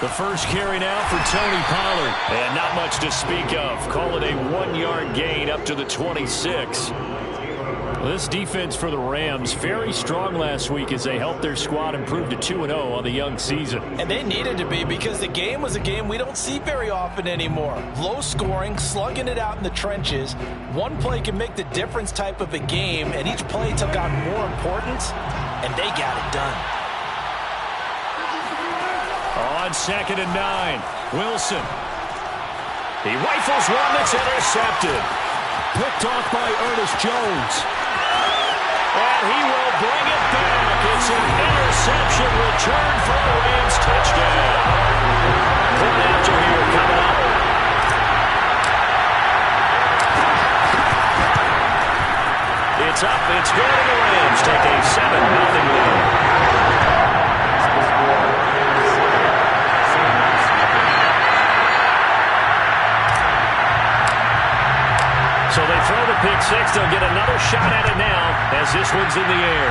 The first carry now for Tony Pollard. And not much to speak of. Call it a 1-yard gain up to the 26. This defense for the Rams, very strong last week as they helped their squad improve to 2-0 on the young season. And they needed to be, because the game was a game we don't see very often anymore. Low scoring, slugging it out in the trenches. One play can make the difference type of a game, and each play took on more importance, and they got it done. On 2nd and 9, Wilson. He rifles one that's intercepted. Picked off by Ernest Jones. And he will bring it back. It's an interception return for a Rams touchdown. Point after here coming up. It's up. It's good. And the Rams take a 7-0 lead. So they throw the pick six. They'll get another shot at it now as this one's in the air.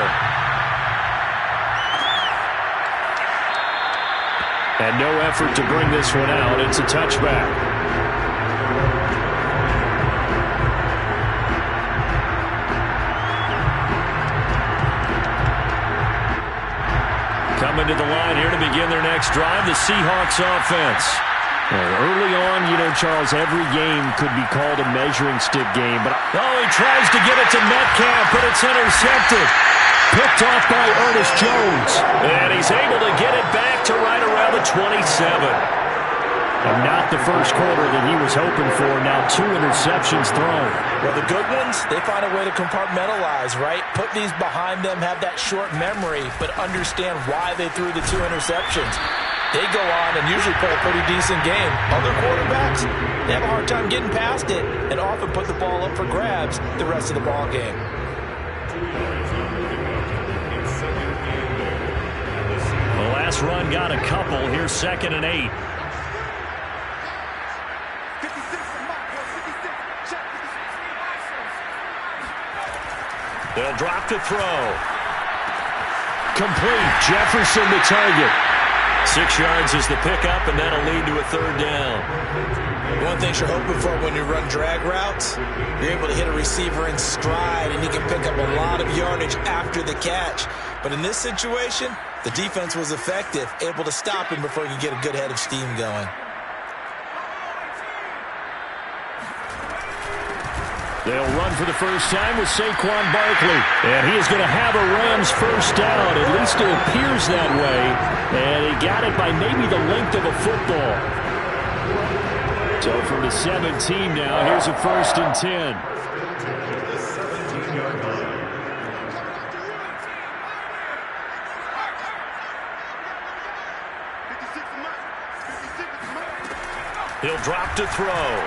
And no effort to bring this one out. It's a touchback. Coming to the line here to begin their next drive, the Seahawks offense. Early on, you know, Charles, every game could be called a measuring stick game. But he tries to get it to Metcalf, but it's intercepted. Picked off by Ernest Jones. And he's able to get it back to right around the 27. And not the first quarter that he was hoping for. Now 2 interceptions thrown. Well, the good ones, they find a way to compartmentalize, right? Put these behind them, have that short memory, but understand why they threw the 2 interceptions. They go on and usually play a pretty decent game. Other quarterbacks, they have a hard time getting past it and often put the ball up for grabs the rest of the ball game. The last run got a couple. Here's 2nd and 8. They'll drop to throw. Complete. Jefferson the target. 6 yards is the pickup, and that'll lead to a 3rd down. One thing you're hoping for when you run drag routes, you're able to hit a receiver in stride, and he can pick up a lot of yardage after the catch. But in this situation, the defense was effective, able to stop him before he could get a good head of steam going. They'll run for the first time with Saquon Barkley. And he is going to have a Rams first down. At least it appears that way. And he got it by maybe the length of a football. So from the 17 now, here's a 1st and 10. He'll drop to throw.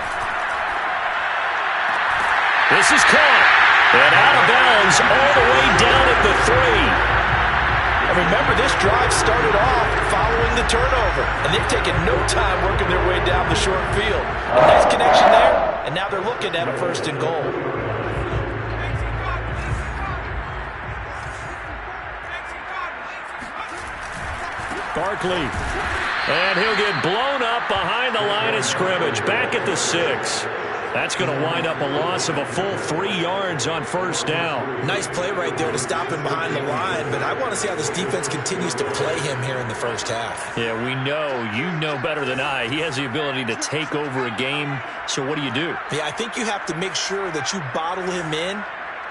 This is caught. And out of bounds all the way down at the 3. And remember, this drive started off following the turnover. And they've taken no time working their way down the short field. A nice connection there. And now they're looking at a 1st and goal. Barkley. And he'll get blown up behind the line of scrimmage. Back at the 6. That's going to wind up a loss of a full 3 yards on 1st down. Nice play right there to stop him behind the line, but I want to see how this defense continues to play him here in the first half. Yeah, we know. You know better than I. He has the ability to take over a game, so what do you do? Yeah, I think you have to make sure that you bottle him in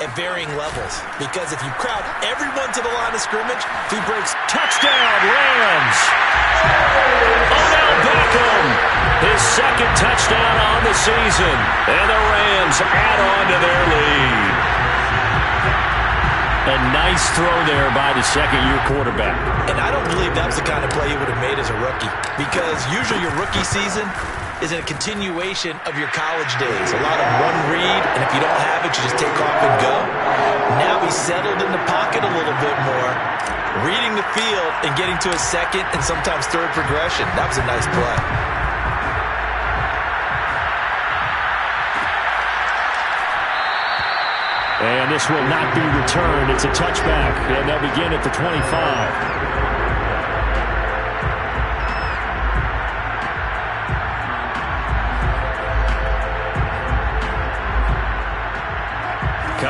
at varying levels, because if you crowd everyone to the line of scrimmage, if he breaks... Touchdown, Rams! Odell Beckham, his 2nd touchdown on the season, and the Rams add on to their lead. A nice throw there by the 2nd-year quarterback. And I don't believe that was the kind of play he would have made as a rookie, because usually your rookie season is a continuation of your college days. A lot of one read, and if you don't have it, you just take off and go. Now he's settled in the pocket a little bit more, reading the field and getting to a 2nd and sometimes 3rd progression. That was a nice play. And this will not be returned. It's a touchback, and they'll begin at the 25.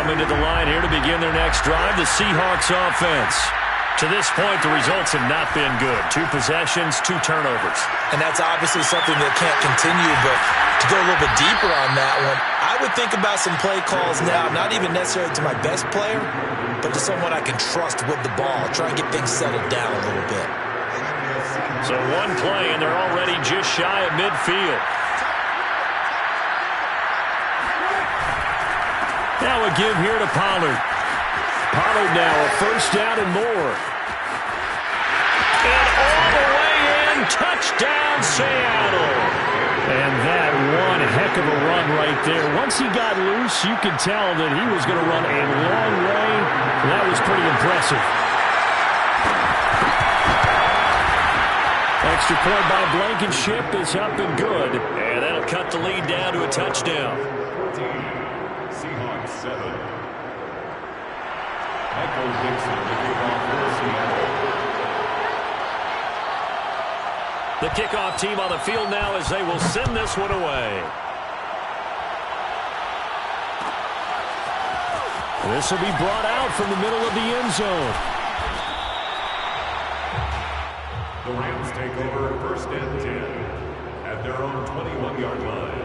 coming to the line here to begin their next drive, the Seahawks offense. To this point, the results have not been good. 2 possessions, 2 turnovers. And that's obviously something that can't continue, but to go a little bit deeper on that one, I would think about some play calls now, not even necessarily to my best player, but to someone I can trust with the ball. Try and get things settled down a little bit. So 1 play, and they're already just shy of midfield. Now a give here to Pollard. Pollard now a first down and more. And all the way in, touchdown Seattle. And that one heck of a run right there. Once he got loose, you could tell that he was going to run a long way. That was pretty impressive. Extra point by Blankenship is up and good. And that'll cut the lead down to a touchdown. Seahawks 7. Michael Dixon, the kickoff for Seattle. The kickoff team on the field now as they will send this one away. This will be brought out from the middle of the end zone. The Rams take over first and 10 at their own 21-yard line.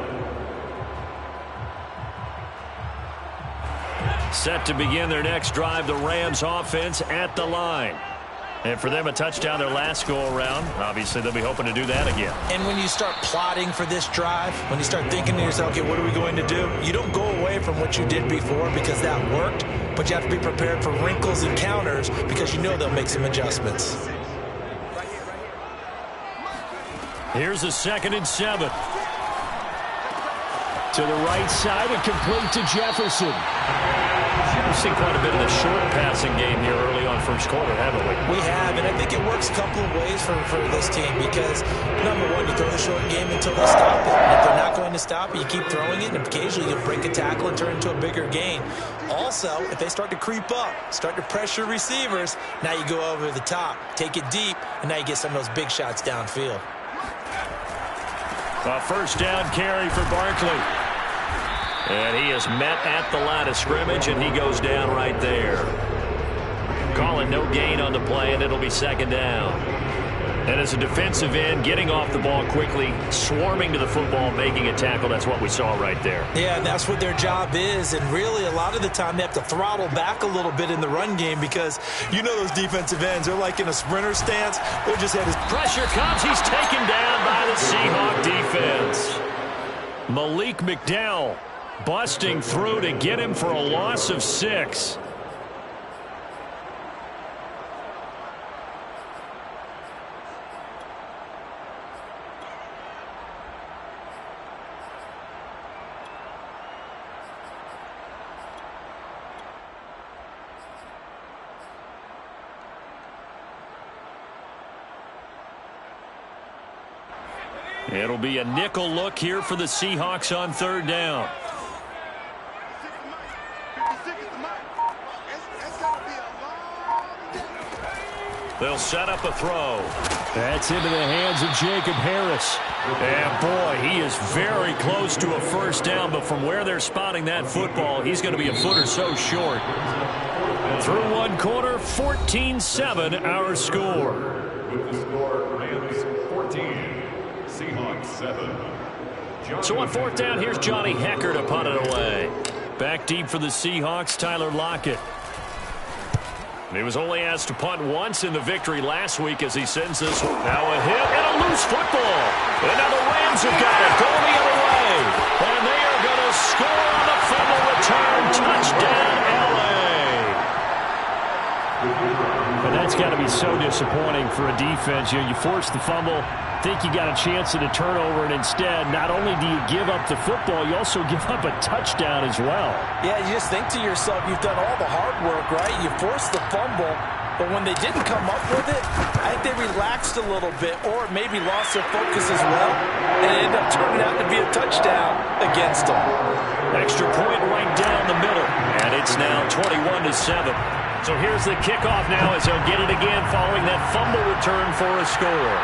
Set to begin their next drive, the Rams offense at the line. And for them, a touchdown their last go-around. Obviously, they'll be hoping to do that again. And when you start plotting for this drive, when you start thinking to yourself, okay, what are we going to do? You don't go away from what you did before because that worked, but you have to be prepared for wrinkles and counters because you know they'll make some adjustments. Here's a 2nd and 7. To the right side and complete to Jefferson. We've seen quite a bit of the short passing game here early on first quarter, haven't we? We have, and I think it works a couple of ways for this team because, number one, you throw the short game until they stop it. And if they're not going to stop it, you keep throwing it, and occasionally you'll break a tackle and turn it into a bigger gain. Also, if they start to creep up, start to pressure receivers, now you go over the top, take it deep, and now you get some of those big shots downfield. A first down carry for Barkley. And he is met at the line of scrimmage, and he goes down right there. Calling no gain on the play, and it'll be 2nd down. And as a defensive end, getting off the ball quickly, swarming to the football, making a tackle, that's what we saw right there. Yeah, and that's what their job is. And really, a lot of the time, they have to throttle back a little bit in the run game because you know those defensive ends, they're like in a sprinter stance. They'll just have his pressure comes. He's taken down by the Seahawk defense. Malik McDowell busting through to get him for a loss of 6. It'll be a nickel look here for the Seahawks on 3rd down. They'll set up a throw. That's into the hands of Jacob Harris. And boy, he is very close to a first down, but from where they're spotting that football, he's going to be a foot or so short. Through 1 quarter, 14-7 our score. With the score, Rams 14, Seahawks 7. So on 4th down, here's Johnny Hecker to punt it away. Back deep for the Seahawks, Tyler Lockett. He was only asked to punt once in the victory last week as he sends this one. Now a hit and a loose football. And now the Rams have got it going the other way. And they are going to score on the fumble return. Touchdown, L.A. And that's got to be so disappointing for a defense. You force the fumble, think you got a chance at a turnover, and instead, not only do you give up the football, you also give up a touchdown as well. Yeah, you just think to yourself, you've done all the hard work, right? You forced the fumble, but when they didn't come up with it, I think they relaxed a little bit or maybe lost their focus as well, and it ended up turning out to be a touchdown against them. Extra point right down the middle, and it's now 21-7. So here's the kickoff now as they'll get it again following that fumble return for a score.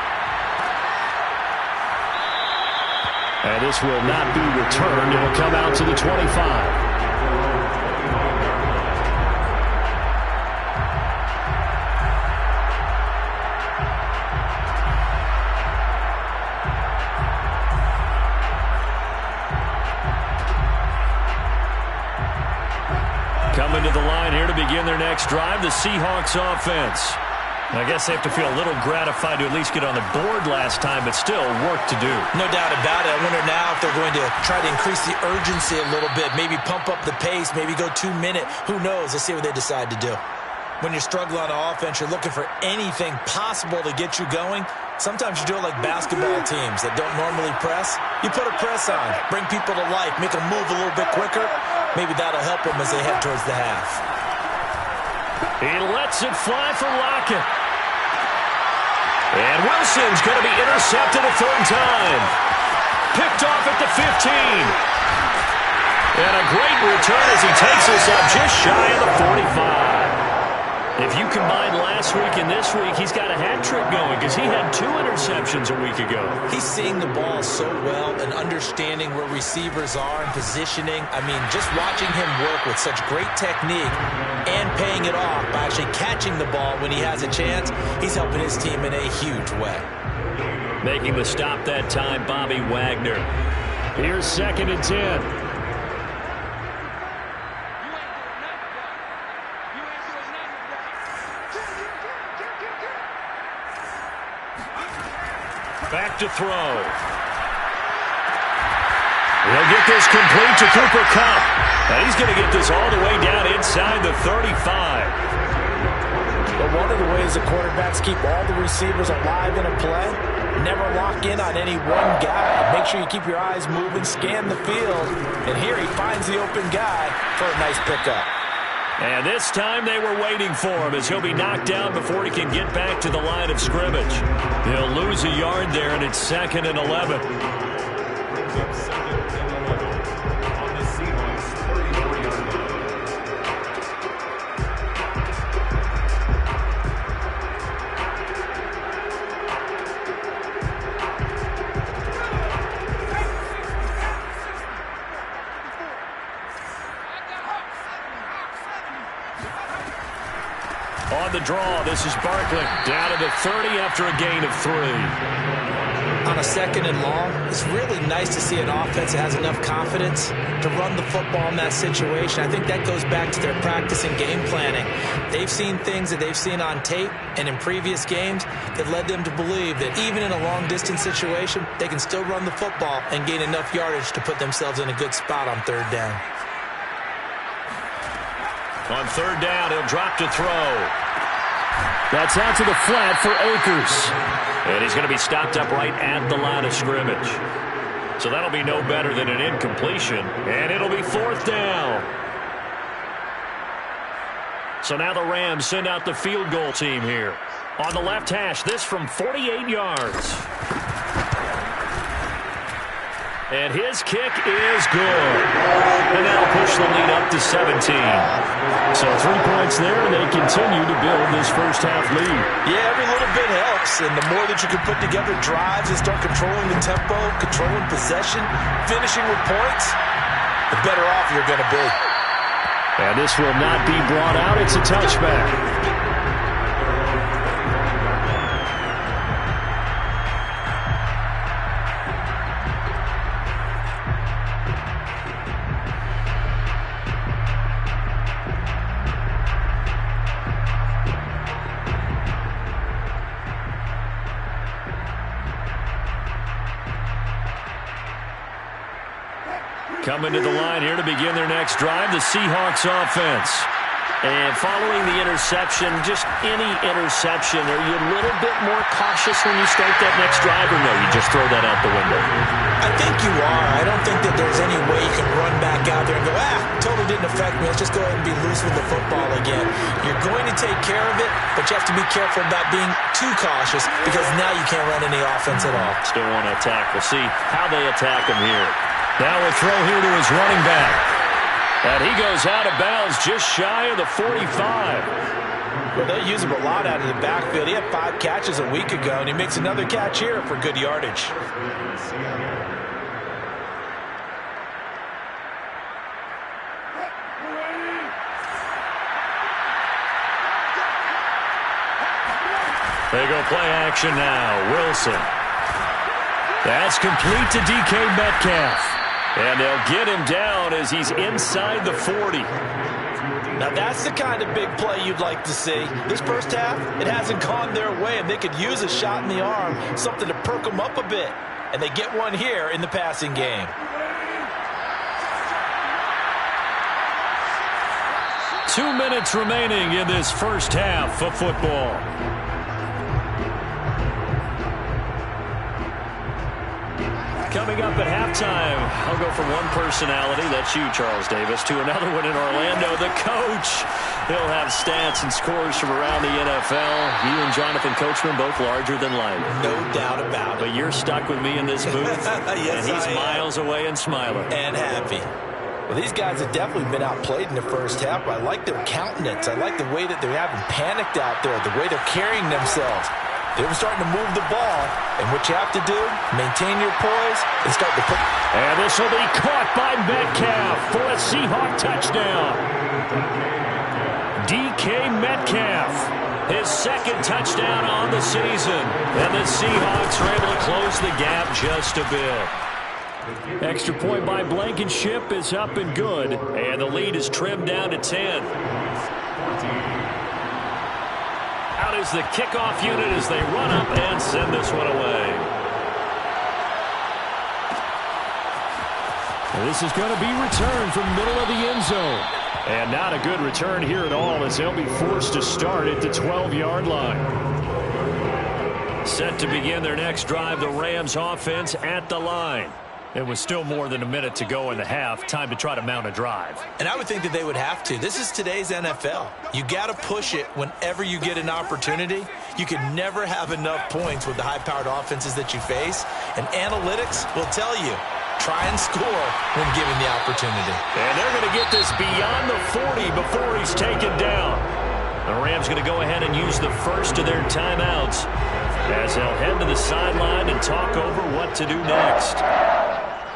And this will not be returned. It'll come out to the 25. next drive, the Seahawks offense. I guess they have to feel a little gratified to at least get on the board last time, but still work to do. No doubt about it. I wonder now if they're going to try to increase the urgency a little bit, maybe pump up the pace, maybe go 2-minute. Who knows? Let's see what they decide to do. When you're struggling on offense, you're looking for anything possible to get you going. Sometimes you do it like basketball teams that don't normally press. You put a press on, bring people to life, make them move a little bit quicker. Maybe that'll help them as they head towards the half. He lets it fly for Lockett. And Wilson's going to be intercepted a third time. Picked off at the 15. And a great return as he takes us up just shy of the 45. If you combine last week and this week, he's got a hat trick going because he had 2 interceptions a week ago. He's seeing the ball so well and understanding where receivers are and positioning. I mean, just watching him work with such great technique and paying it off by actually catching the ball when he has a chance, he's helping his team in a huge way. Making the stop that time, Bobby Wagner. Here's 2nd and 10. Back to throw. He'll get this complete to Cooper Kupp. And he's going to get this all the way down inside the 35. But one of the ways the quarterbacks keep all the receivers alive in a play, never lock in on any one guy. Make sure you keep your eyes moving, scan the field. And here he finds the open guy for a nice pickup. And this time they were waiting for him as he'll be knocked down before he can get back to the line of scrimmage. He'll lose a yard there, and it's 2nd and 11. On the draw, this is Barkley. Down to the 30 after a gain of 3. On a 2nd and long, it's really nice to see an offense that has enough confidence to run the football in that situation. I think that goes back to their practice and game planning. They've seen things that they've seen on tape and in previous games that led them to believe that even in a long-distance situation, they can still run the football and gain enough yardage to put themselves in a good spot on 3rd down. On 3rd down, he'll drop to throw. That's out to the flat for Akers. And he's going to be stopped up right at the line of scrimmage. So that'll be no better than an incompletion. And it'll be 4th down. So now the Rams send out the field goal team here. On the left hash, this from 48 yards. And his kick is good. And that'll push the lead up to 17. So 3 points there, and they continue to build this first half lead. Yeah, every little bit helps. And the more that you can put together drives and start controlling the tempo, controlling possession, finishing with points, the better off you're going to be. And this will not be brought out. It's a touchback. Coming to the line here to begin their next drive, the Seahawks offense. And following the interception, just any interception, are you a little bit more cautious when you start that next drive, or no, you just throw that out the window? I think you are. I don't think that there's any way you can run back out there and go, totally didn't affect me. Let's just go ahead and be loose with the football again. You're going to take care of it, but you have to be careful about being too cautious because now you can't run any offense at all. Still want to attack. We'll see how they attack him here. Now a throw here to his running back. And he goes out of bounds just shy of the 45. Well, they'll use him a lot out of the backfield. He had 5 catches a week ago, and he makes another catch here for good yardage. They go play action now. Wilson. That's complete to DK Metcalf. And they'll get him down as he's inside the 40. Now that's the kind of big play you'd like to see. This first half, it hasn't gone their way, and they could use a shot in the arm, something to perk them up a bit. And they get one here in the passing game. Two minutes remaining in this first half of football. Coming up at halftime, I'll go from one personality, that's you, Charles Davis, to another one in Orlando, the coach. He'll have stats and scores from around the NFL. You and Jonathan Coachman both larger than life. No doubt about it. But you're stuck with me in this booth, yes, and he's miles away and smiling. And happy. Well, these guys have definitely been outplayed in the first half. I like their countenance. I like the way that they haven't panicked out there, the way they're carrying themselves. They were starting to move the ball, and what you have to do, maintain your poise and start to put... And this will be caught by Metcalf for a Seahawk touchdown. DK Metcalf, his second touchdown on the season. And the Seahawks are able to close the gap just a bit. Extra point by Blankenship is up and good, and the lead is trimmed down to 10. Out is the kickoff unit as they run up and send this one away. And this is going to be returned from the middle of the end zone. And not a good return here at all as they'll be forced to start at the 12-yard line. Set to begin their next drive, the Rams offense at the line. It was still more than a minute to go in the half. Time to try to mount a drive. And I would think that they would have to. This is today's NFL. You got to push it whenever you get an opportunity. You can never have enough points with the high-powered offenses that you face. And analytics will tell you, try and score when given the opportunity. And they're going to get this beyond the 40 before he's taken down. The Rams going to go ahead and use the first of their timeouts as they'll head to the sideline and talk over what to do next.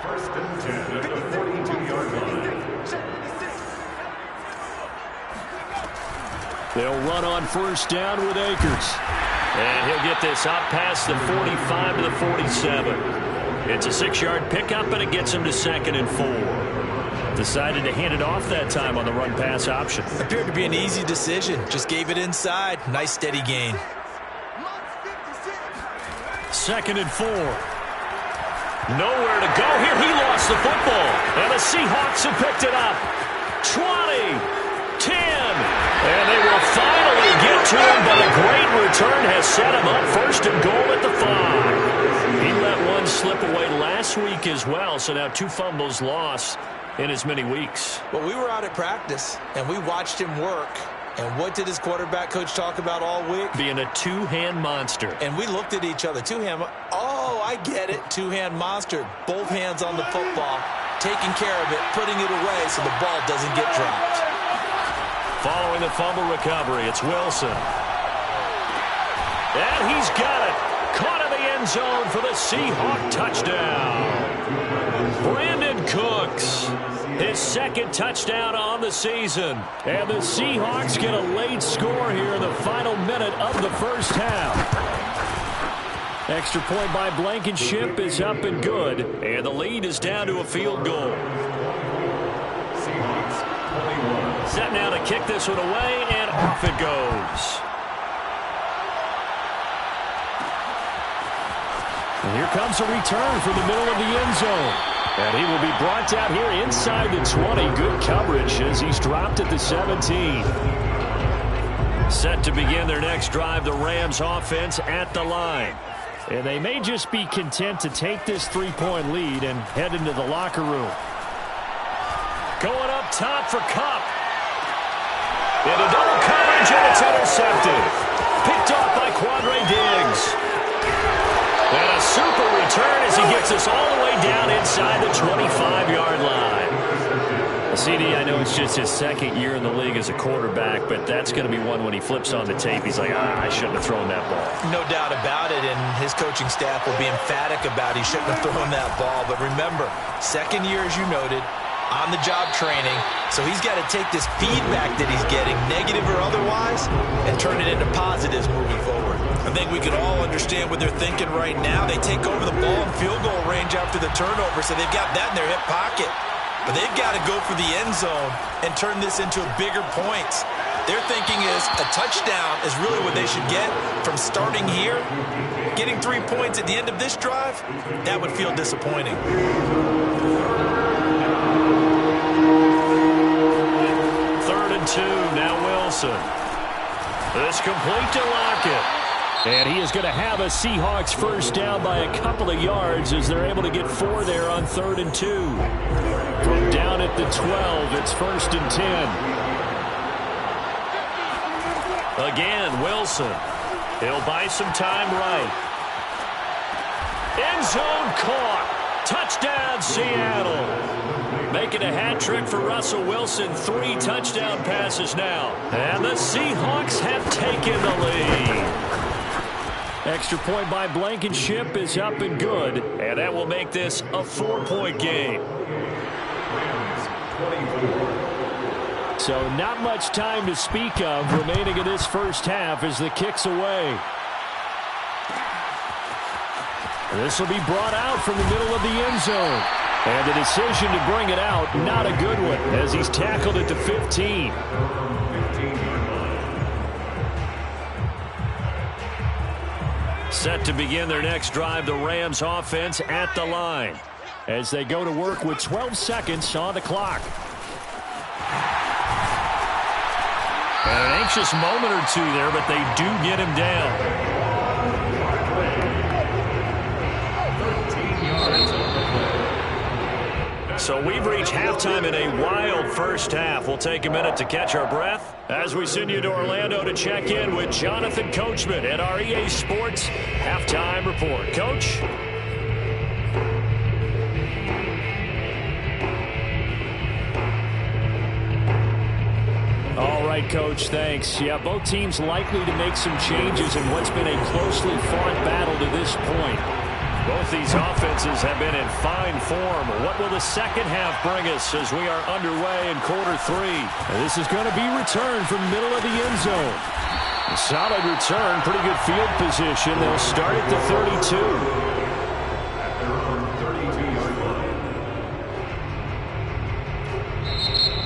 First and 10 at the 42-yard line. They'll run on first down with Akers. And he'll get this up past the 45 to the 47. It's a 6-yard pickup, and it gets him to 2nd and 4. Decided to hand it off that time on the run-pass option. Appeared to be an easy decision. Just gave it inside. Nice steady gain. 2nd and 4. Nowhere to go here. He lost the football. And the Seahawks have picked it up. 20, 10. And they will finally get to him, but a great return has set him up. 1st and goal at the 5. He let one slip away last week as well, so now 2 fumbles lost in as many weeks. Well, we were out at practice, and we watched him work. And what did his quarterback coach talk about all week? Being a two-hand monster. And we looked at each other. Two-hand. Oh, I get it. Two-hand monster. Both hands on the football, taking care of it, putting it away so the ball doesn't get dropped. Following the fumble recovery, it's Wilson. And he's got it. Caught in the end zone for the Seahawk touchdown. Brandon Cooks, his 2nd touchdown on the season. And the Seahawks get a late score here in the final minute of the first half. Extra point by Blankenship is up and good. And the lead is down to a field goal. Set now to kick this one away, and off it goes. And here comes a return from the middle of the end zone. And he will be brought down here inside the 20. Good coverage as he's dropped at the 17. Set to begin their next drive, the Rams offense at the line. And they may just be content to take this 3-point lead and head into the locker room. Going up top for Kupp. Into double coverage, and it's intercepted. Picked off by Quandre Diggs. And a super return as he gets us all the way down inside the 25-yard line. CD, I know it's just his 2nd year in the league as a quarterback, but that's going to be one when he flips on the tape. He's like, I shouldn't have thrown that ball. No doubt about it, and his coaching staff will be emphatic about he shouldn't have thrown that ball. But remember, 2nd year, as you noted, on-the-job training, so he's got to take this feedback that he's getting, negative or otherwise, and turn it into positives moving forward. I think we can all understand what they're thinking right now. They take over the ball in field goal range after the turnover, so they've got that in their hip pocket. but they've got to go for the end zone and turn this into bigger points. Their thinking is a touchdown is really what they should get from starting here. Getting 3 points at the end of this drive, that would feel disappointing. 3rd and 2, now Wilson. This complete to Lockett. And he is going to have a Seahawks first down by a couple of yards as they're able to get 4 there on 3rd and 2. From down at the 12, it's 1st and 10. Again, Wilson. He'll buy some time right. End zone caught. Touchdown, Seattle. Making a hat trick for Russell Wilson. 3 touchdown passes now. And the Seahawks have taken the lead. Extra point by Blankenship is up and good. And that will make this a 4-point game. So not much time to speak of remaining in this first half as the kick's away. This will be brought out from the middle of the end zone. And the decision to bring it out, not a good one, as he's tackled at the 15. Set to begin their next drive, the Rams offense at the line as they go to work with 12 seconds on the clock. And an anxious moment or two there, but they do get him down. So we've reached halftime in a wild first half. We'll take a minute to catch our breath as we send you to Orlando to check in with Jonathan Coachman at our EA Sports Halftime Report. Coach? All right, Coach, thanks. Yeah, both teams likely to make some changes in what's been a closely fought battle to this point. Both these offenses have been in fine form. What will the second half bring us as we are underway in quarter 3? And this is going to be returned from the middle of the end zone. A solid return, pretty good field position. They'll start at the 32.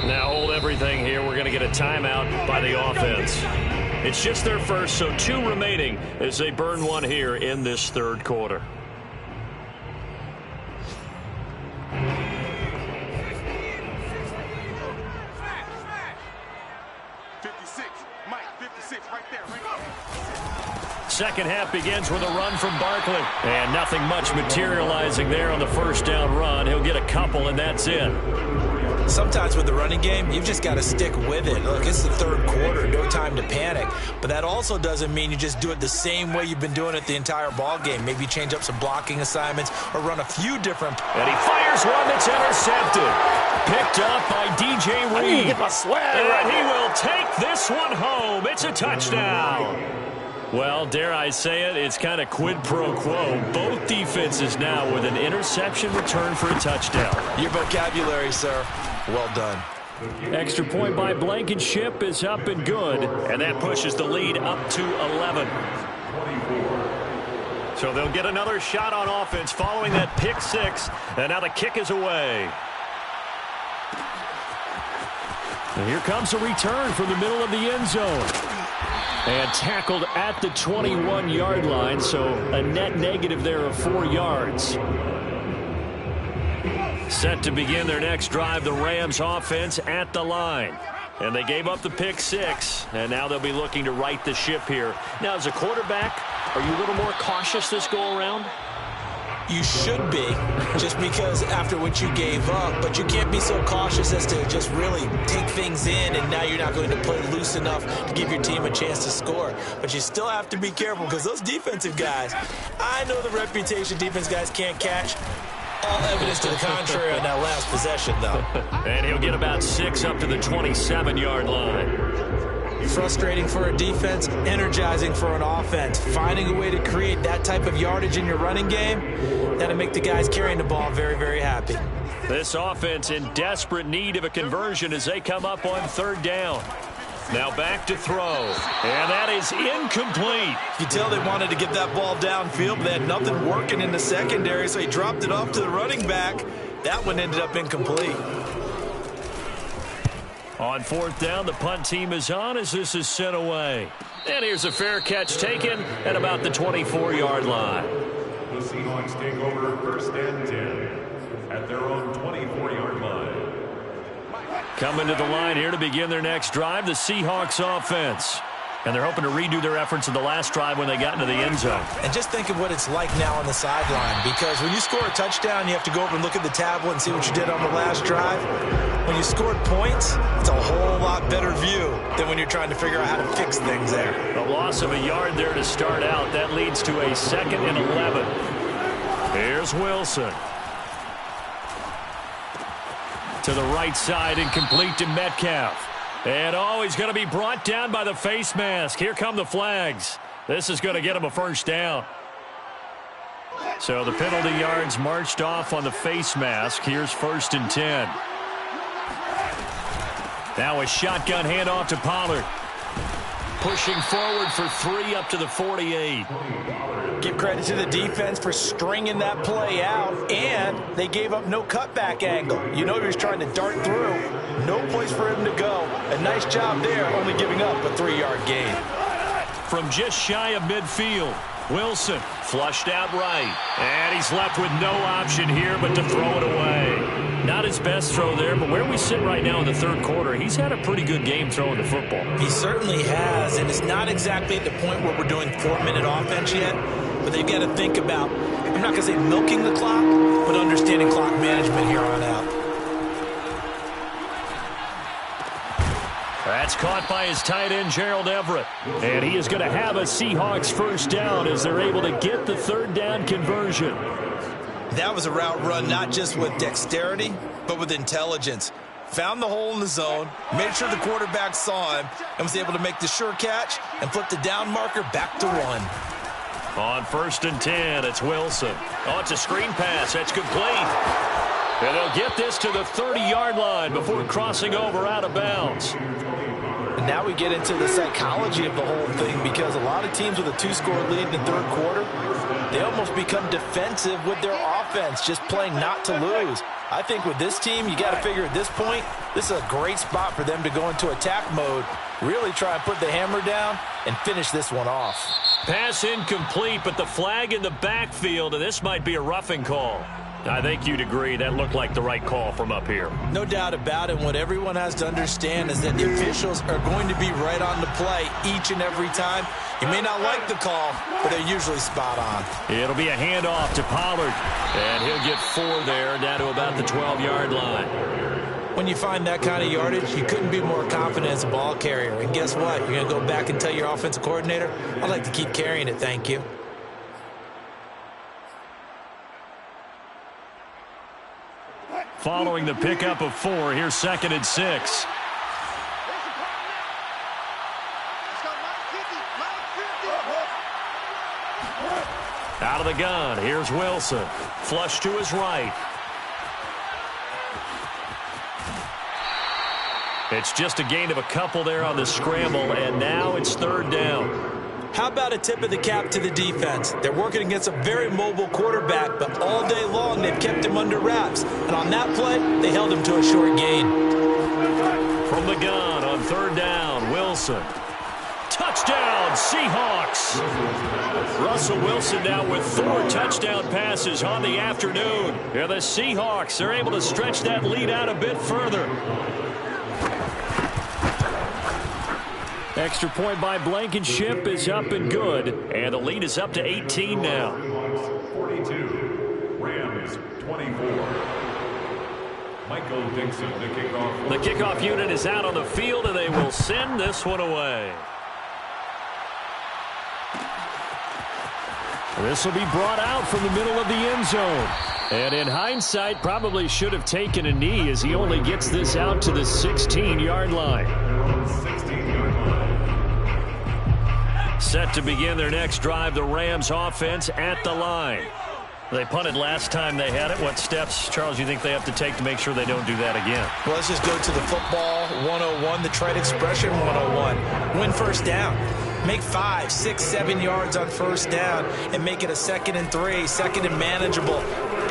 Now hold everything here. We're going to get a timeout by the offense. It's just their first, so 2 remaining as they burn 1 here in this third quarter. Second half begins with a run from Barkley. And nothing much materializing there on the first down run. He'll get a couple, and that's it. Sometimes with the running game, you've just got to stick with it. Look, it's the third quarter, no time to panic. But that also doesn't mean you just do it the same way you've been doing it the entire ball game. Maybe change up some blocking assignments or run a few different. And he fires one that's intercepted. Picked up by DJ Reed. I need to get my swag and right he here. will take this one home. It's a touchdown. Well, dare I say it, it's kind of quid pro quo. Both defenses now with an interception return for a touchdown. Your vocabulary, sir. Well done. Extra point by Blankenship is up and good, and that pushes the lead up to 11. So they'll get another shot on offense following that pick 6, and now the kick is away. And here comes a return from the middle of the end zone. And tackled at the 21-yard line, so a net negative there of 4 yards. Set to begin their next drive, the Rams offense at the line. And they gave up the pick 6, and now they'll be looking to right the ship here. Now, as a quarterback, are you a little more cautious this go-around? You should be, just because after what you gave up, but you can't be so cautious as to just really take things in, and now you're not going to play loose enough to give your team a chance to score. But you still have to be careful because those defensive guys, I know the reputation defense guys can't catch. All evidence to the contrary on that last possession, though. And he'll get about 6 up to the 27-yard line. Frustrating for a defense, energizing for an offense. Finding a way to create that type of yardage in your running game, that'll make the guys carrying the ball very, very happy. This offense in desperate need of a conversion as they come up on 3rd down. Now back to throw, and that is incomplete. You can tell they wanted to get that ball downfield, but they had nothing working in the secondary, so he dropped it off to the running back. That one ended up incomplete. On fourth down, the punt team is on as this is sent away. And here's a fair catch taken at about the 24-yard line. The Seahawks take over first and 10 at their own 24-yard line. Coming to the line here to begin their next drive, the Seahawks offense. And they're hoping to redo their efforts in the last drive when they got into the end zone. And just think of what it's like now on the sideline, because when you score a touchdown, you have to go over and look at the tablet and see what you did on the last drive. When you scored points, it's a whole lot better view than when you're trying to figure out how to fix things there. A loss of a yard there to start out. That leads to a 2nd and 11. Here's Wilson. To the right side and complete to Metcalf. And, he's going to be brought down by the face mask. Here come the flags. This is going to get him a first down. So the penalty yards marched off on the face mask. Here's 1st and 10. Now a shotgun handoff to Pollard. Pushing forward for 3 up to the 48. Give credit to the defense for stringing that play out, and they gave up no cutback angle. You know he was trying to dart through. No place for him to go. A nice job there, only giving up a 3-yard gain. From just shy of midfield, Wilson flushed out right. And he's left with no option here but to throw it away. Not his best throw there, but where we sit right now in the third quarter, he's had a pretty good game throwing the football. He certainly has, and it's not exactly at the point where we're doing 4-minute offense yet, but they've got to think about, I'm not going to say milking the clock, but understanding clock management here on out. That's caught by his tight end, Gerald Everett. And he is going to have a Seahawks first down as they're able to get the 3rd down conversion. That was a route run not just with dexterity, but with intelligence. Found the hole in the zone, made sure the quarterback saw him, and was able to make the sure catch and flip the down marker back to 1. On 1st and 10, it's Wilson. It's a screen pass. That's complete. And they'll get this to the 30-yard line before crossing over out of bounds. And now we get into the psychology of the whole thing, because a lot of teams with a 2-score lead in the third quarter, they almost become defensive with their offense, just playing not to lose. I think with this team, you got to figure at this point, this is a great spot for them to go into attack mode, really try and put the hammer down and finish this one off. Pass incomplete, but the flag in the backfield, and this might be a roughing call. I think you'd agree that looked like the right call from up here. No doubt about it. What everyone has to understand is that the officials are going to be right on the play each and every time. You may not like the call, but they're usually spot on. It'll be a handoff to Pollard, and he'll get 4 there, down to about the 12-yard line. When you find that kind of yardage, you couldn't be more confident as a ball carrier. And guess what? You're going to go back and tell your offensive coordinator, I'd like to keep carrying it, thank you. Following the pickup of 4, here's 2nd and 6. Out of the gun, here's Wilson. Flush to his right. It's just a gain of a couple there on the scramble, and now it's 3rd down. How about a tip of the cap to the defense? They're working against a very mobile quarterback, but all day long they've kept him under wraps. And on that play, they held him to a short gain. From the gun on 3rd down, Wilson. Touchdown, Seahawks! Russell Wilson now with 4 touchdown passes on the afternoon. Yeah, the Seahawks are able to stretch that lead out a bit further. Extra point by Blankenship is up and good, and the lead is up to 18 now. 42, Rams 24. Michael Dixon, the kickoff. The kickoff unit is out on the field, and they will send this one away. This will be brought out from the middle of the end zone. And in hindsight, probably should have taken a knee as he only gets this out to the 16-yard line. 16-yard line. Set to begin their next drive, the Rams offense at the line. They punted last time they had it. What steps, Charles, you think they have to take to make sure they don't do that again? Well, let's just go to the football 101, the trade expression 101. Win first down. Make 5, 6, 7 yards on first down and make it a 2nd and 3, 2nd and manageable.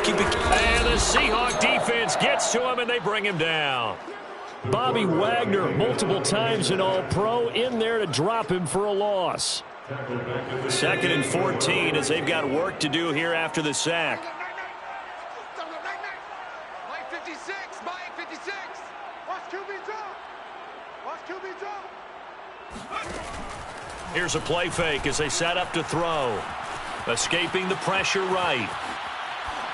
Keep it. And the Seahawk defense gets to him, and they bring him down. Bobby Wagner, multiple times an All-Pro, in there to drop him for a loss. 2nd and 14 as they've got work to do here after the sack. Mike 56, Mike 56. Watch QB drop. Watch QB drop. Here's a play fake as they set up to throw. Escaping the pressure right.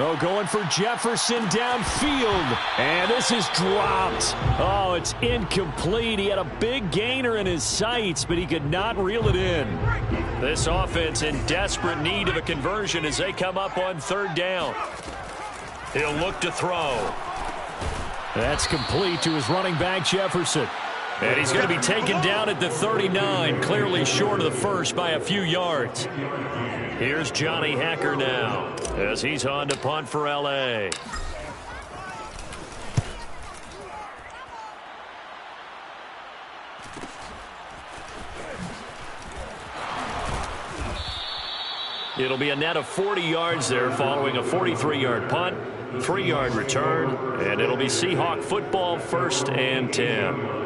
Oh, going for Jefferson downfield. And this is dropped. Oh, it's incomplete. He had a big gainer in his sights, but he could not reel it in. This offense in desperate need of a conversion as they come up on 3rd down. He'll look to throw. That's complete to his running back, Jefferson. And he's going to be taken down at the 39, clearly short of the first by a few yards. Here's Johnny Hacker now as he's on to punt for L.A. It'll be a net of 40 yards there following a 43-yard punt, 3-yard return, and it'll be Seahawk football 1st and 10.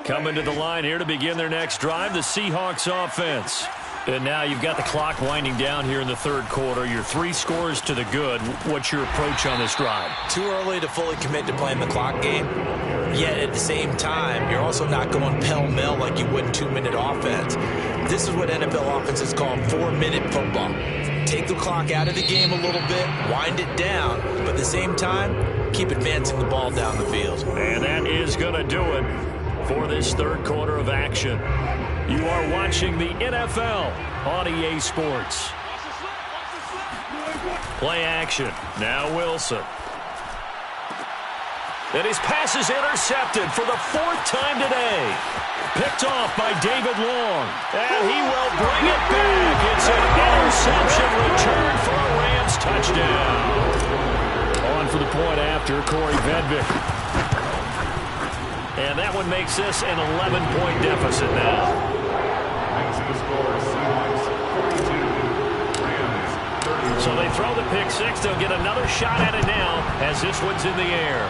Coming to the line here to begin their next drive, the Seahawks offense. And now you've got the clock winding down here in the 3rd quarter. You're 3 scores to the good. What's your approach on this drive? Too early to fully commit to playing the clock game. Yet at the same time, you're also not going pell-mell like you would in 2-minute offense. This is what NFL offenses call 4-minute football. Take the clock out of the game a little bit, wind it down, but at the same time, keep advancing the ball down the field. And that is going to do it for this 3rd quarter of action. You are watching the NFL on EA Sports. Play action. Now Wilson. And his pass is intercepted for the 4th time today. Picked off by David Long. And he will bring it back. It's an interception return for a Rams touchdown. On for the point after, Corey Vedvik. And that one makes this an 11-point deficit now. So they throw the pick 6. They'll get another shot at it now as this one's in the air.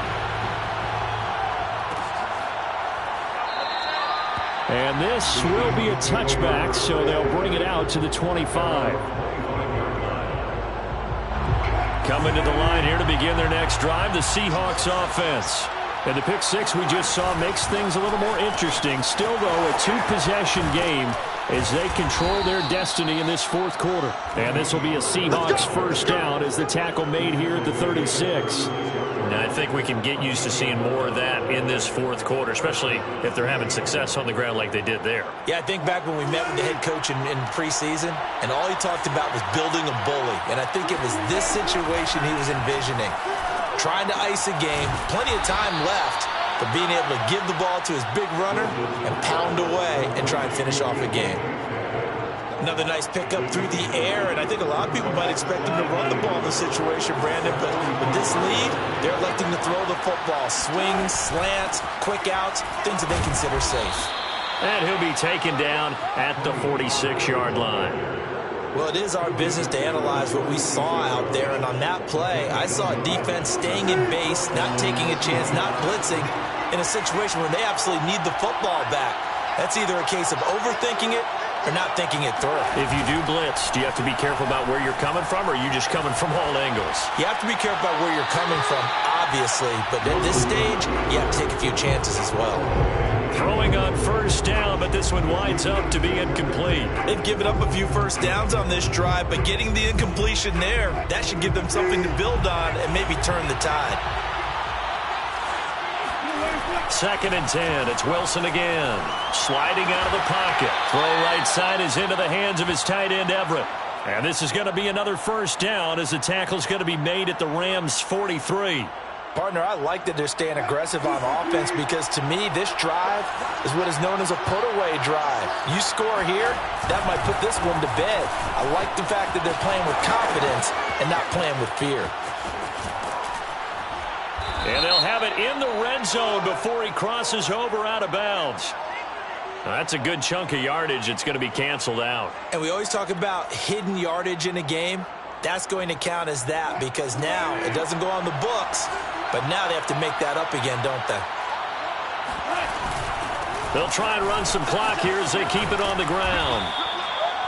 And this will be a touchback, so they'll bring it out to the 25. Coming to the line here to begin their next drive, the Seahawks offense. And the pick 6 we just saw makes things a little more interesting. Still, though, a 2-possession game as they control their destiny in this 4th quarter. And this will be a Seahawks 1st down as the tackle made here at the 36. And I think we can get used to seeing more of that in this 4th quarter, especially if they're having success on the ground like they did there. Yeah, I think back when we met with the head coach in preseason, and all he talked about was building a bully. And I think it was this situation he was envisioning. Trying to ice a game, plenty of time left, but being able to give the ball to his big runner and pound away and try and finish off a game. Another nice pickup through the air, and I think a lot of people might expect him to run the ball in this situation, Brandon, but with this lead, they're electing to throw the football. Swings, slants, quick outs, things that they consider safe. And he'll be taken down at the 46-yard line. Well, it is our business to analyze what we saw out there, and on that play, I saw a defense staying in base, not taking a chance, not blitzing, in a situation where they absolutely need the football back. That's either a case of overthinking it or not thinking it through. If you do blitz, do you have to be careful about where you're coming from, or are you just coming from all angles? You have to be careful about where you're coming from, obviously, but at this stage, you have to take a few chances as well. Throwing on 1st down, but this one winds up to be incomplete. They've given up a few 1st downs on this drive, but getting the incompletion there, that should give them something to build on and maybe turn the tide. 2nd and 10. It's Wilson again. Sliding out of the pocket. Throw right side is into the hands of his tight end, Everett. And this is going to be another 1st down as the tackle's going to be made at the Rams' 43. Partner, I like that they're staying aggressive on offense because, to me, this drive is what is known as a put-away drive. You score here, that might put this one to bed. I like the fact that they're playing with confidence and not playing with fear. And they'll have it in the red zone before he crosses over out of bounds. Now, that's a good chunk of yardage. It's going to be canceled out. And we always talk about hidden yardage in a game. That's going to count as that because now it doesn't go on the books, but now they have to make that up again, don't they? They'll try and run some clock here as they keep it on the ground.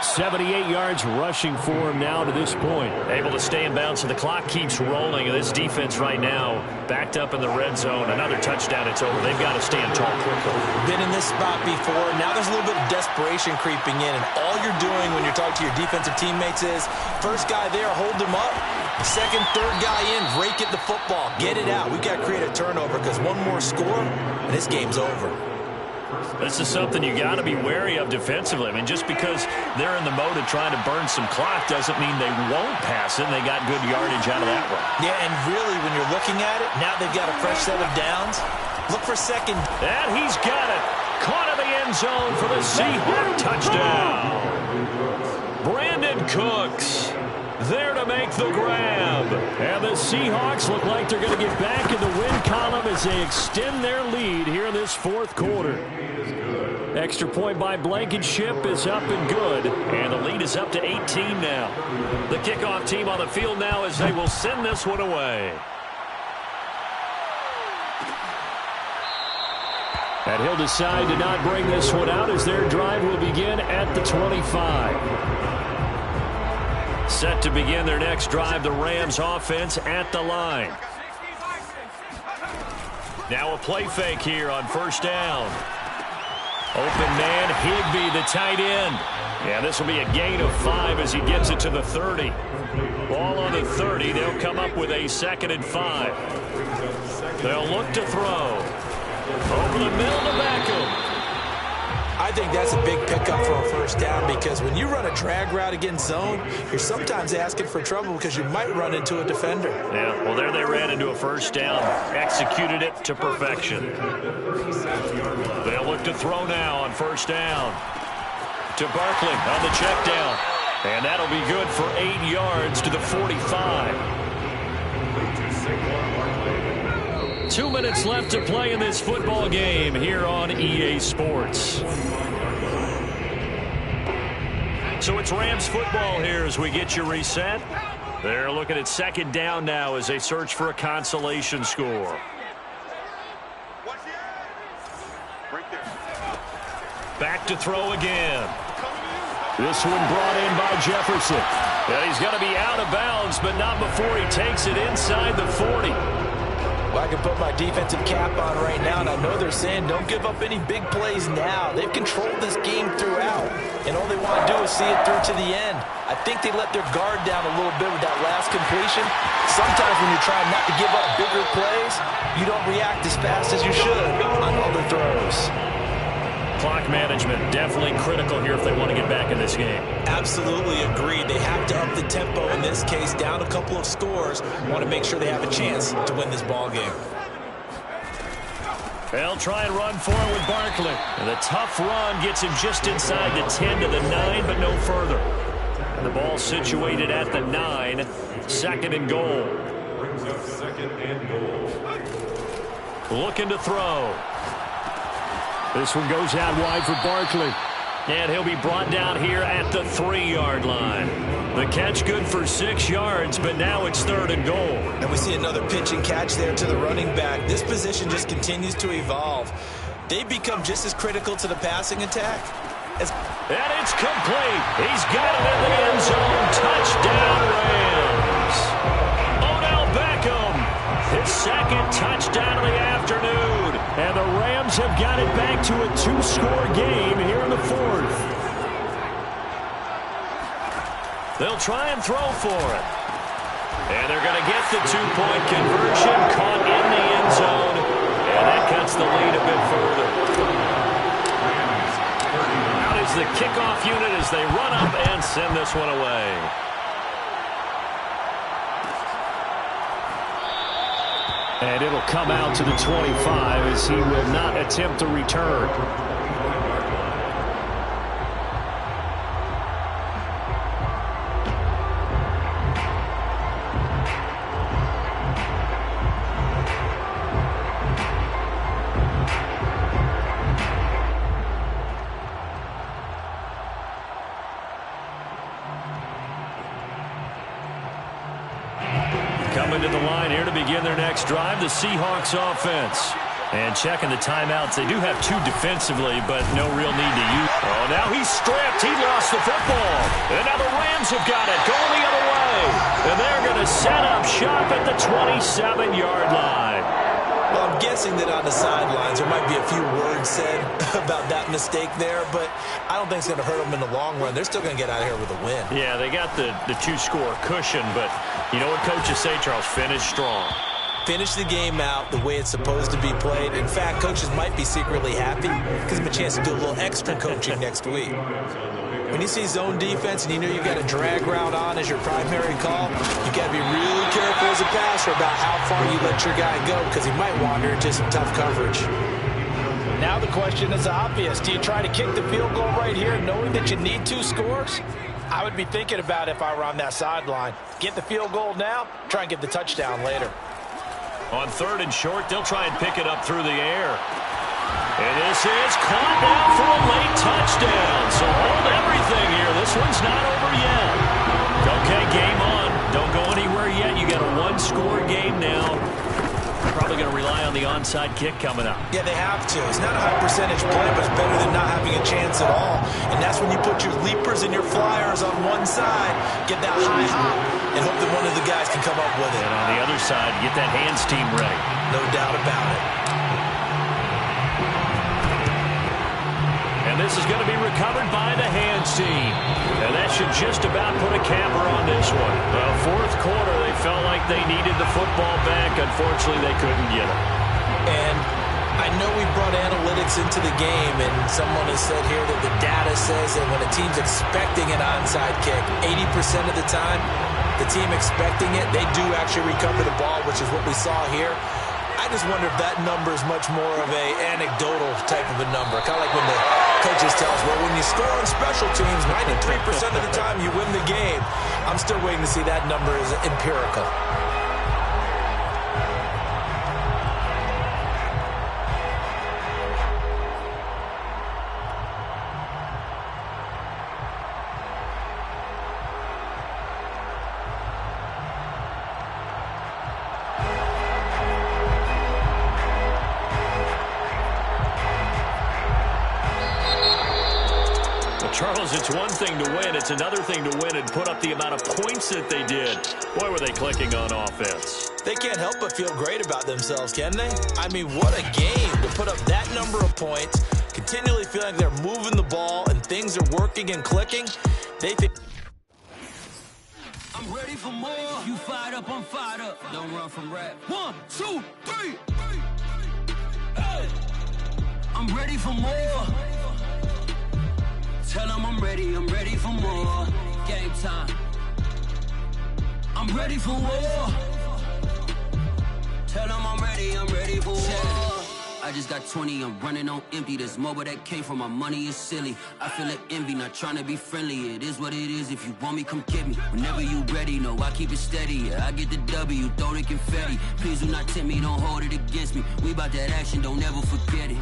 78 yards rushing for him now to this point. Able to stay in bounds, so the clock keeps rolling. And this defense right now backed up in the red zone. Another touchdown, it's over. They've got to stand tall quickly. Been in this spot before. Now there's a little bit of desperation creeping in. And all you're doing when you're talking to your defensive teammates is, first guy there, hold him up. Second, third guy in, rake it the football. Get it out. We've got to create a turnover because one more score, and this game's over. This is something you got to be wary of defensively. I mean, just because they're in the mode of trying to burn some clock doesn't mean they won't pass it, and they got good yardage out of that one. Yeah, and really, when you're looking at it, now they've got a fresh set of downs. Look for second. And he's got it. Caught in the end zone for the Seahawks touchdown. Brandon Cooks there to make the grab. And the Seahawks look like they're going to get back in the win column as they extend their lead here in this fourth quarter. Extra point by Blankenship is up and good. And the lead is up to 18 now. The kickoff team on the field now as they will send this one away. And he'll decide to not bring this one out as their drive will begin at the 25. Set to begin their next drive, the Rams offense at the line. Now a play fake here on first down. Open man, Higbee, the tight end. Yeah, this will be a gain of 5 as he gets it to the 30. Ball on the 30. They'll come up with a 2nd and 5. They'll look to throw. Over the middle to Beckham. I think that's a big pickup for a first down because when you run a drag route against zone, you're sometimes asking for trouble because you might run into a defender. Yeah, well, there they ran into a first down. Executed it to perfection. They'll look to throw now on first down. To Barkley on the check down. And that'll be good for 8 yards to the 45. 2 minutes left to play in this football game here on EA Sports. So it's Rams football here as we get you reset. They're looking at 2nd down now as they search for a consolation score. Back to throw again. This one brought in by Jefferson. Yeah, he's going to be out of bounds, but not before he takes it inside the 40. Well, I can put my defensive cap on right now, and I know they're saying don't give up any big plays now. They've controlled this game throughout, and all they want to do is see it through to the end. I think they let their guard down a little bit with that last completion. Sometimes when you're trying not to give up bigger plays, you don't react as fast as you should on other throws. Clock management definitely critical here if they want to get back in this game. Absolutely agreed. They have to up the tempo in this case, down a couple of scores. Want to make sure they have a chance to win this ball game. They'll try and run for it with Barkley. And the tough run gets him just inside the 10 to the 9, but no further. And the ball situated at the 9, 2nd and goal. Brings up 2nd and goal. Looking to throw. This one goes out wide for Barkley. And he'll be brought down here at the 3-yard line. The catch good for 6 yards, but now it's 3rd and goal. And we see another pitch and catch there to the running back. This position just continues to evolve. They've become just as critical to the passing attack as... And it's complete. He's got it in the end zone. Touchdown, Rams. Odell Beckham, his 2nd touchdown of the afternoon. And the Rams have got it back to a 2-score game here in the 4th. They'll try and throw for it. And they're going to get the 2-point conversion. Caught in the end zone. And that cuts the lead a bit further. Out is the kickoff unit as they run up and send this one away. And it'll come out to the 25 as he will not attempt to return. coming to the line here to begin their next drive, the Seahawks offense. And checking the timeouts, they do have 2 defensively, but no real need to use. Oh, now he's stripped. He lost the football. And now the Rams have got it, going the other way. And they're going to set up shop at the 27-yard line. Well, I'm guessing that on the sidelines there might be a few words said about that mistake there, but I don't think it's going to hurt them in the long run. They're still going to get out of here with a win. Yeah, they got the 2-score cushion, but you know what coaches say, Charles? Finish strong. Finish the game out the way it's supposed to be played. In fact, coaches might be secretly happy because of a chance to do a little extra coaching next week. When you see zone defense and you know you've got a drag route on as your primary call, you got to be really careful as a passer about how far you let your guy go because he might wander into some tough coverage. Now the question is obvious. Do you try to kick the field goal right here knowing that you need 2 scores? I would be thinking about it if I were on that sideline. Get the field goal now, try and get the touchdown later. On 3rd and short, they'll try and pick it up through the air. And this is caught now for a late touchdown. So hold everything here. This one's not over yet. Okay, game on. Don't go anywhere yet. You got a 1-score game now. Probably going to rely on the onside kick coming up. Yeah, they have to. It's not a high percentage play, but it's better than not having a chance at all. And that's when you put your leapers and your flyers on one side, get that high hop, and hope that one of the guys can come up with it. And on the other side, get that hands team ready. No doubt about it. And this is going to be recovered by the hands team. And that should just about put a capper on this one. The 4th quarter, they felt like they needed the football back. Unfortunately, they couldn't get it. And I know we brought analytics into the game, and someone has said here that the data says that when a team's expecting an onside kick, 80% of the time, the team expecting it, they do actually recover the ball, which is what we saw here. I just wonder if that number is much more of a anecdotal type of a number. Kind of like when the coaches tell us, well, when you score on special teams, 93% of the time you win the game. I'm still waiting to see that number is empirical. Charles, it's one thing to win. It's another thing to win and put up the amount of points that they did. Boy, were they clicking on offense. They can't help but feel great about themselves, can they? I mean, what a game to put up that number of points, continually feeling like they're moving the ball and things are working and clicking. They think... I'm ready for more. You fired up, I'm fired up. Don't run from rap. 1, 2, 3. Hey. I'm ready for more. Tell them I'm ready for more. Game time. I'm ready for war. Tell them I'm ready for war. I just got 20, I'm running on empty. This mobile that came from my money is silly. I feel it envy, not trying to be friendly. It is what it is, if you want me, come get me. Whenever you ready, no, I keep it steady. Yeah, I get the W, throw the confetti. Please do not tempt me, don't hold it against me. We about that action, don't ever forget it.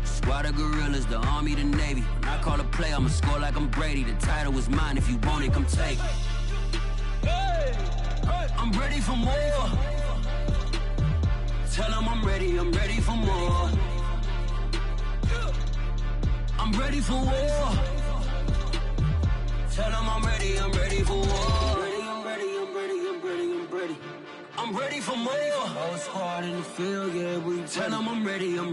Squad of gorillas, the army, the navy. When I call a play, I'ma score like I'm Brady. The title is mine, if you want it, come take it. Hey, I'm ready for more. Tell them I'm ready for more. I'm ready for war. Tell them I'm ready for war. I'm ready for more. Whole squad in the field, yeah, we tell them I'm ready for